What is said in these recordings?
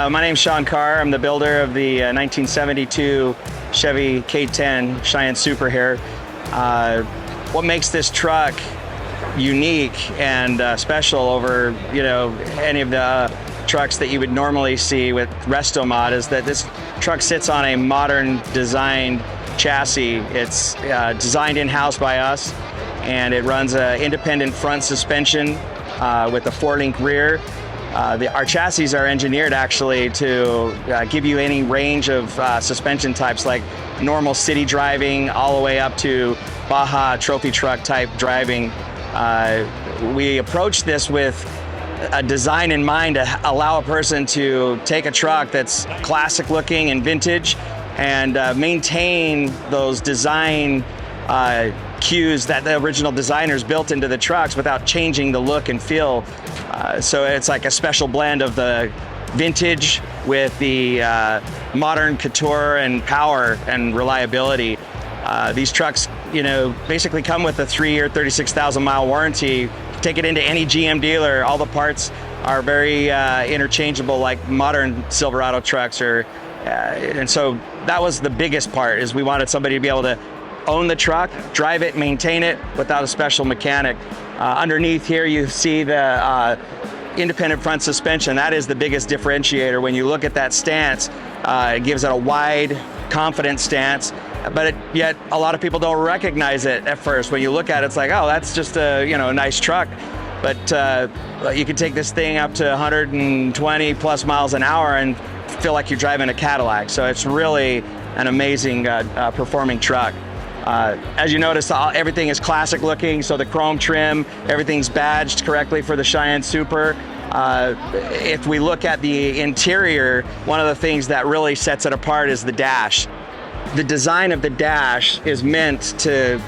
My name's Sean Carr. I'm the builder of the 1972 Chevy K10 Cheyenne Super here. What makes this truck unique and special over, any of the trucks that you would normally see with resto-mod is that this truck sits on a modern designed chassis. It's designed in-house by us, and it runs an independent front suspension with a 4-link rear. Our chassis are engineered actually to give you any range of suspension types, like normal city driving all the way up to Baja trophy truck type driving. We approach this with a design in mind to allow a person to take a truck that's classic looking and vintage and maintain those design cues that the original designers built into the trucks without changing the look and feel. So it's like a special blend of the vintage with the modern couture and power and reliability. These trucks, basically come with a 3-year, 36,000-mile warranty. Take it into any GM dealer. All the parts are very interchangeable, like modern Silverado trucks are. And so that was the biggest part, is we wanted somebody to be able to own the truck, drive it, maintain it without a special mechanic. Underneath here, you see the independent front suspension. That is the biggest differentiator. When you look at that stance, it gives it a wide, confident stance. But yet a lot of people don't recognize it at first. When you look at it, it's like, oh, that's just a a nice truck. But you can take this thing up to 120 plus miles an hour and feel like you're driving a Cadillac. So it's really an amazing performing truck. As you notice, everything is classic looking. So the chrome trim, everything's badged correctly for the Cheyenne Super. If we look at the interior, one of the things that really sets it apart is the dash. The design of the dash is meant to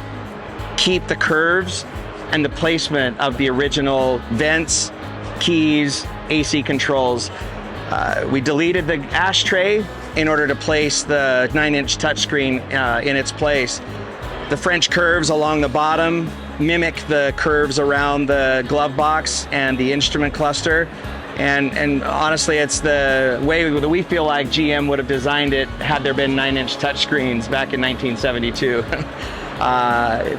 keep the curves and the placement of the original vents, keys, AC controls. We deleted the ashtray in order to place the 9-inch touchscreen in its place. The French curves along the bottom mimic the curves around the glove box and the instrument cluster. And honestly, it's the way that we feel like GM would have designed it had there been 9-inch touchscreens back in 1972.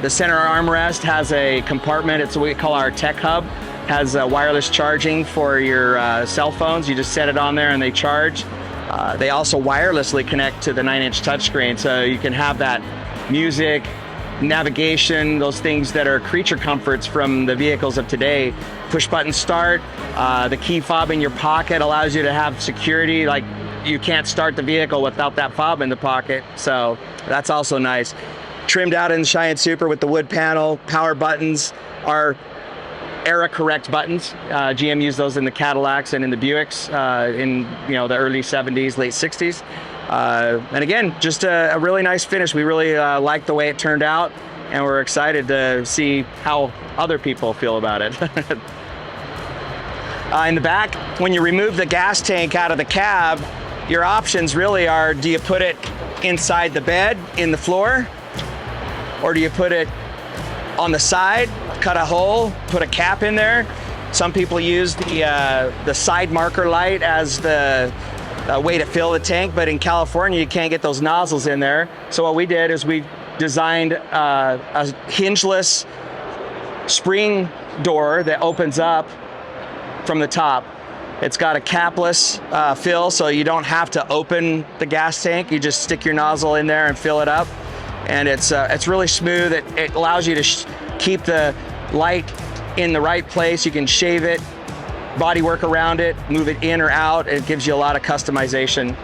The center armrest has a compartment. It's what we call our tech hub. Has wireless charging for your cell phones. You just set it on there and they charge. They also wirelessly connect to the 9-inch touchscreen, so you can have that music, navigation, those things that are creature comforts from the vehicles of today. Push button start. The key fob in your pocket allows you to have security. Like, you can't start the vehicle without that fob in the pocket, so that's also nice. Trimmed out in the Cheyenne Super with the wood panel. Power buttons are era correct buttons. GM used those in the Cadillacs and in the Buicks in the early 70s, late 60s. And again, just a really nice finish. We really like the way it turned out, and we're excited to see how other people feel about it. In the back, when you remove the gas tank out of the cab, your options really are, do you put it inside the bed, in the floor, or do you put it on the side, cut a hole, put a cap in there? Some people use the side marker light as the way to fill the tank, but in California, you can't get those nozzles in there. So what we did is we designed a hingeless spring door that opens up from the top. It's got a capless fill, so you don't have to open the gas tank. You just stick your nozzle in there and fill it up. And it's really smooth. It allows you to keep the light in the right place. You can shave it, body work around it, move it in or out. It gives you a lot of customization.